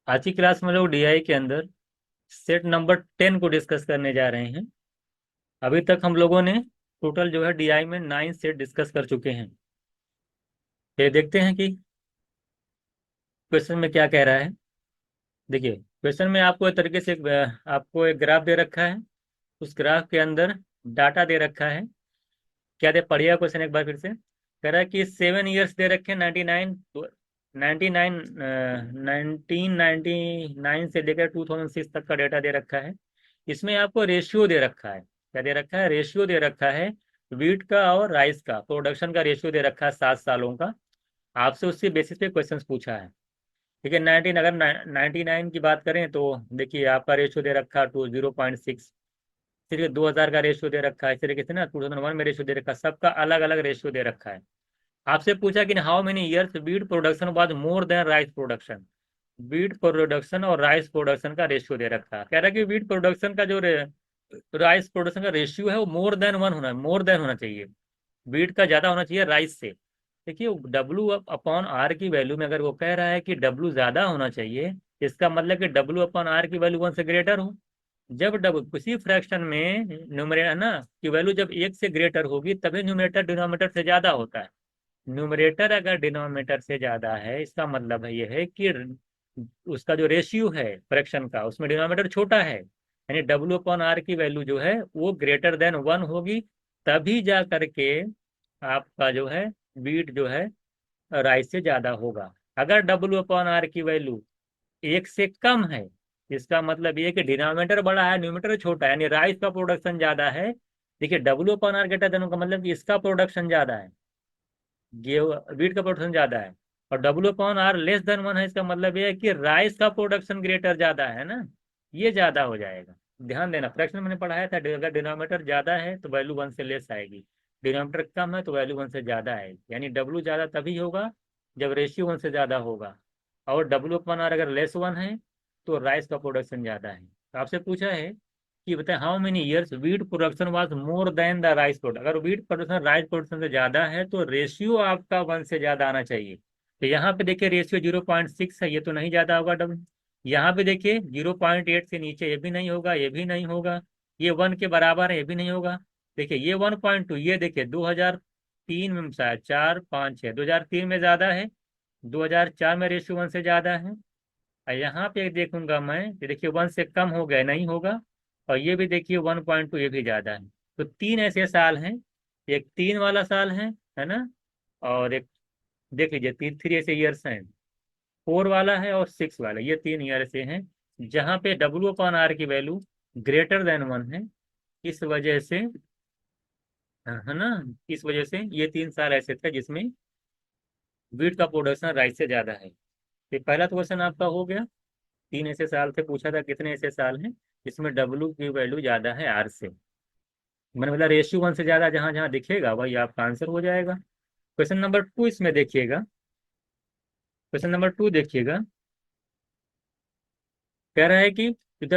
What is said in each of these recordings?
आज की क्लास में लोग डीआई के अंदर सेट नंबर 10 को डिस्कस करने जा रहे हैं। अभी तक हम लोगों ने टोटल जो है डीआई में 9 सेट डिस्कस कर चुके हैं। ये देखते हैं कि क्वेश्चन में क्या कह रहा है। देखिए, क्वेश्चन में आपको एक तरीके से आपको एक ग्राफ दे रखा है। उस ग्राफ के अंदर डाटा दे रखा है। क्या दे, पढ़िएगा क्वेश्चन एक बार फिर से। कह रहा है कि 7 ईयर्स दे रखे हैं, 1999 से लेकर 2006 तक का डेटा दे रखा है। इसमें आपको रेशियो दे रखा है। क्या दे रखा है? रेशियो दे रखा है। वीट का और राइस का प्रोडक्शन का रेशियो दे रखा है 7 सालों का। आपसे उसी बेसिस पे क्वेश्चन पूछा है। ठीक है, 19 अगर 99 की बात करें तो देखिए आपका रेशियो दे रखा है 0.6। ठीक है, 2000 का रेशियो दे रखा है। इस तरीके से ना 2001 में रेशियो दे रखा है। सबका अलग अलग रेशियो दे रखा है। आपसे पूछा कि how many years wheat production was more than rice production. Wheat production और राइस प्रोडक्शन का रेशियो दे रखा है। कह रहा है कि वीट प्रोडक्शन का जो राइस प्रोडक्शन का रेशियो है वो मोर देन 1 होना, मोर देन होना चाहिए। वीट का ज्यादा होना चाहिए राइस से। देखिए, डब्लू अपॉन आर की वैल्यू में अगर वो कह रहा है कि डब्लू ज्यादा होना चाहिए, इसका मतलब कि डब्लू अपॉन आर की वैल्यू 1 से ग्रेटर हो। जब डबल किसी फ्रैक्शन में न्यूमरेटर है ना की वैल्यू जब 1 से ग्रेटर होगी तभी न्यूमरेटर डिनोमिनेटर से ज्यादा होता है। न्यूमरेटर अगर डिनोमिनेटर से ज्यादा है, इसका मतलब है यह है कि उसका जो रेशियो है फ्रैक्शन का, उसमें डिनोमिनेटर छोटा है, यानी डब्ल्यू अपॉन आर की वैल्यू जो है वो ग्रेटर देन 1 होगी। तभी जा करके आपका जो है बीट जो है राइस से ज्यादा होगा। अगर डब्ल्यू अपॉन आर की वैल्यू 1 से कम है, इसका मतलब ये कि डिनोमिनेटर बड़ा है, न्यूमरेटर छोटा है, यानी राइस का प्रोडक्शन ज्यादा है। देखिए, डब्ल्यू अपॉन आर ग्रेटर देन का मतलब कि इसका प्रोडक्शन ज्यादा है, गेहूं वीट का प्रोडक्शन ज्यादा है। और डब्ल्यू अपॉन आर लेस देन 1 है, इसका मतलब ये है कि राइस का प्रोडक्शन ग्रेटर ज्यादा है ना, ये ज्यादा हो जाएगा। ध्यान देना, फ्रैक्शन मैंने पढ़ाया था, अगर डिनोमिनेटर ज्यादा है तो वैल्यू 1 से लेस आएगी, डिनोमिनेटर कम है तो वैल्यू 1 से ज्यादा आएगी। यानी डब्ल्यू ज्यादा तभी होगा जब रेशियो 1 से ज्यादा होगा। और डब्ल्यू अपॉन आर अगर लेस 1 है तो राइस का प्रोडक्शन ज्यादा है। तो आपसे पूछा है कि बताएं how many years wheat production was more than the rice product. अगर वीट प्रोडक्शन राइस प्रोडक्शन से ज्यादा है तो रेशियो आपका 1 से ज्यादा आना चाहिए। तो यहाँ पे देखिए रेशियो 0.6 है, ये तो नहीं ज्यादा होगा डबल। यहाँ पे देखिए 0.8 से नीचे ये भी नहीं होगा, ये भी नहीं होगा। ये 1 के बराबर है, ये भी नहीं होगा। देखिए ये 1.2, ये देखिए 2003 में शायद 4 5 6, 2003 में ज्यादा है, 2004 में रेशियो 1 से ज्यादा है। और यहाँ पे देखूंगा मैं कि देखिए 1 से कम हो गया, नहीं होगा। और ये भी देखिए 1.2, ये भी ज्यादा है। तो 3 ऐसे साल हैं, एक 3 वाला साल है ना, और एक देख लीजिए 3 ऐसे ईयर्स हैं, 4 वाला है और 6 वाला, ये 3 ईयर से हैं जहाँ पे डब्ल्यू अपॉन आर की वैल्यू ग्रेटर देन 1 है। इस वजह से, है ना, इस वजह से ये 3 साल ऐसे थे जिसमें वीट का प्रोडक्शन राइस से ज्यादा है। तो पहला तो क्वेश्चन आपका हो गया। 3 ऐसे साल से पूछा था, कितने ऐसे साल हैं जिसमें डब्ल्यू की वैल्यू ज्यादा है आर से। मैंने बोला रेशियो 1 से ज्यादा जहां जहां दिखेगा वही आपका आंसर हो जाएगा। क्वेश्चन नंबर 2 इसमें देखिएगा। क्वेश्चन नंबर 2 देखिएगा। कह रहा है कि if the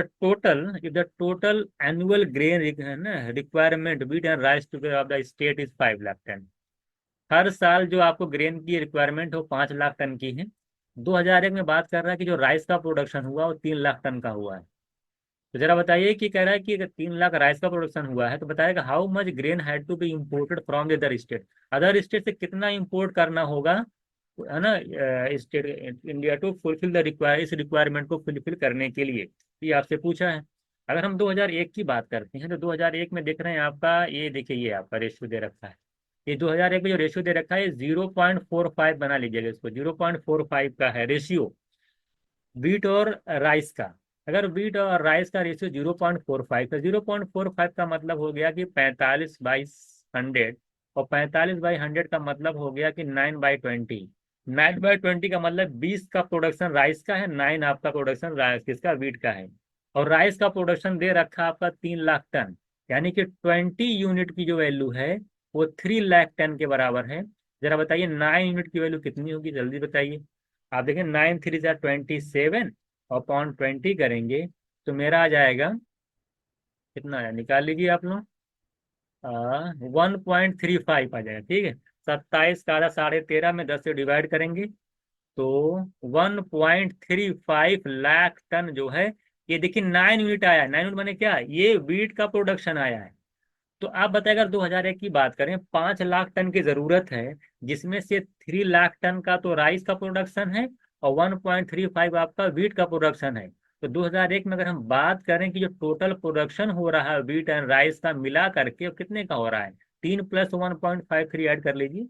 total annual grain है ना requirement wheat and rice together of the state is 5 lakh ton. हर साल जो आपको ग्रेन की रिक्वायरमेंट हो 5 लाख टन की है। 2001 में बात कर रहा है कि जो राइस का प्रोडक्शन हुआ वो 3 लाख टन का हुआ है। तो जरा बताइए कि कह रहा है कि अगर 3 लाख राइस का प्रोडक्शन हुआ है तो बताएगा how much grain had to be imported from the other state. Other state से कितना इंपोर्ट करना होगा, है ना, state India to fulfil the require, इस रिक्वायरमेंट को फुलफिल करने के लिए। ये आपसे पूछा है। अगर हम 2001 की बात करते हैं तो 2001 में देख रहे हैं आपका, ये देखिए ये आपका रेशियो दे रखा है। ये 2001 में जो रेशियो दे रखा है 0.45 बना लीजिएगा, इसको 0.45 का है रेशियो वीट और राइस का। अगर वीट और राइस का रेशियो 0.45 है, 0.45 का मतलब हो गया कि 45/100। और 45/100 का मतलब हो गया कि 9/20। 9/20 का मतलब 20 का प्रोडक्शन राइस का है, 9 आपका प्रोडक्शन राइस किसका, वीट का है। और राइस का प्रोडक्शन दे रखा आपका 3 लाख टन, यानी कि 20 यूनिट की जो वैल्यू है वो 3 लाख टन के बराबर है। जरा बताइए 9 यूनिट की वैल्यू कितनी होगी, जल्दी बताइए। आप देखें 9 3 जा 27, अपॉन 20 करेंगे तो मेरा आ जाएगा, कितना आया निकाल लीजिए आप लोग। 1.35 आ जाएगा। ठीक है, 27 का आधा 13.5 में 10 से डिवाइड करेंगे तो 1.35 लाख टन जो है, ये देखिए 9 यूनिट आया। 9 यूनिट माने क्या, ये वीट का प्रोडक्शन आया है। तो आप बताइए, अगर 2001 की बात करें, 5 लाख टन की जरूरत है, जिसमें से 3 लाख टन का तो राइस का प्रोडक्शन है और 1.35 आपका वीट का प्रोडक्शन है। तो 2001 में अगर हम बात करें कि जो टोटल प्रोडक्शन हो रहा है वीट एंड राइस का मिला करके, वो कितने का हो रहा है, 3 + 1.53 ऐड कर लीजिए,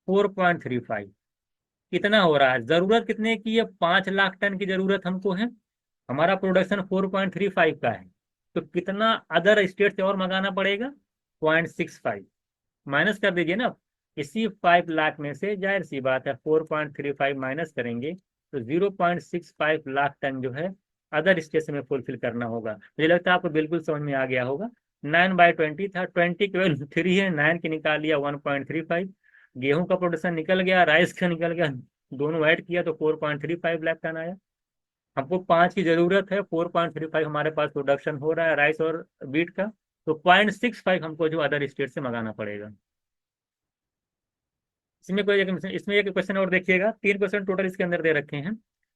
4.35। कितना हो रहा है, जरूरत कितने की है, 5 लाख टन की जरूरत हमको है, हमारा प्रोडक्शन 4.35 का है। तो कितना अदर स्टेट से और मंगाना पड़ेगा, 0.65। माइनस कर दीजिए ना, इसी 5 लाख में से जाहिर सी बात है 4.35 माइनस करेंगे तो 0.65 लाख टन जो है अदर स्टेट से में फुलफिल करना होगा। मुझे लगता है आपको बिल्कुल समझ में आ गया होगा। 9/20 था, 20 केवल 3 है, 9 की निकाल लिया 1.35। गेहूं का प्रोडक्शन निकल गया, राइस का निकल गया, दोनों ऐड किया तो 4.35 लाख टन आया। हमको 5 की जरूरत है, 4.35 हमारे पास प्रोडक्शन हो रहा है राइस और बीट का, तो 0.65 हमको जो अदर स्टेट से मंगाना पड़ेगा। इसमें एक क्वेश्चन और देखिएगा, 3 क्वेश्चन टोटल इसके अंदर दे रखे हैं।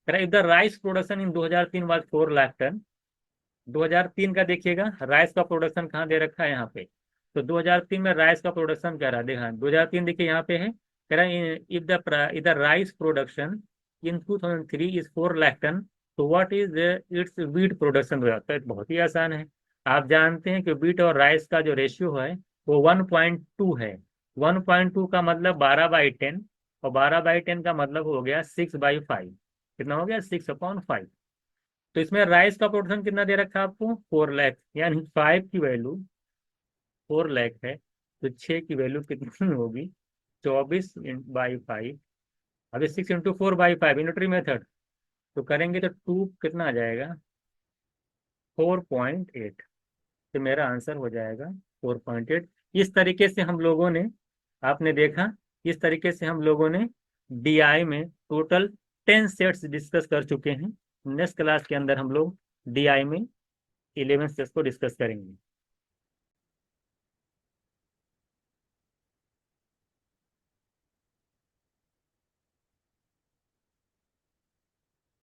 If the rice production in 2003 was 4 lakh ton. 2003 का देखिएगा, राइस का प्रोडक्शन कहाँ दे रखा है यहाँ पे। तो 2003 में राइस का प्रोडक्शन कह रहा है, देखा 2003 देखिए यहाँ पे है, कह रहा है if the rice production in 2003 is 4 lakh ton, तो what is its wheat production. तो बहुत ही आसान है, आप जानते हैं कि वीट और राइस का जो रेशियो है वो 1.2 है। 1.2 का मतलब 12/10, और 12/10 का मतलब हो गया 6/5। कितना हो गया, 6/5। तो इसमें राइस का प्रोडक्शन कितना दे रखा है आपको, 4 लाख, यानी 5 की वैल्यू 4 लाख है, तो 6 की वैल्यू कितनी होगी, 24/5। अभी 6 × 4/5 यूनिटरी मेथड, तो करेंगे तो 2 कितना आ जाएगा, 4.8। तो मेरा आंसर हो जाएगा 4.8। इस तरीके से हम लोगों ने, आपने देखा, इस तरीके से हम लोगों ने डीआई में टोटल 10 सेट्स डिस्कस कर चुके हैं। नेक्स्ट क्लास के अंदर हम लोग डीआई में 11 सेट्स को डिस्कस करेंगे।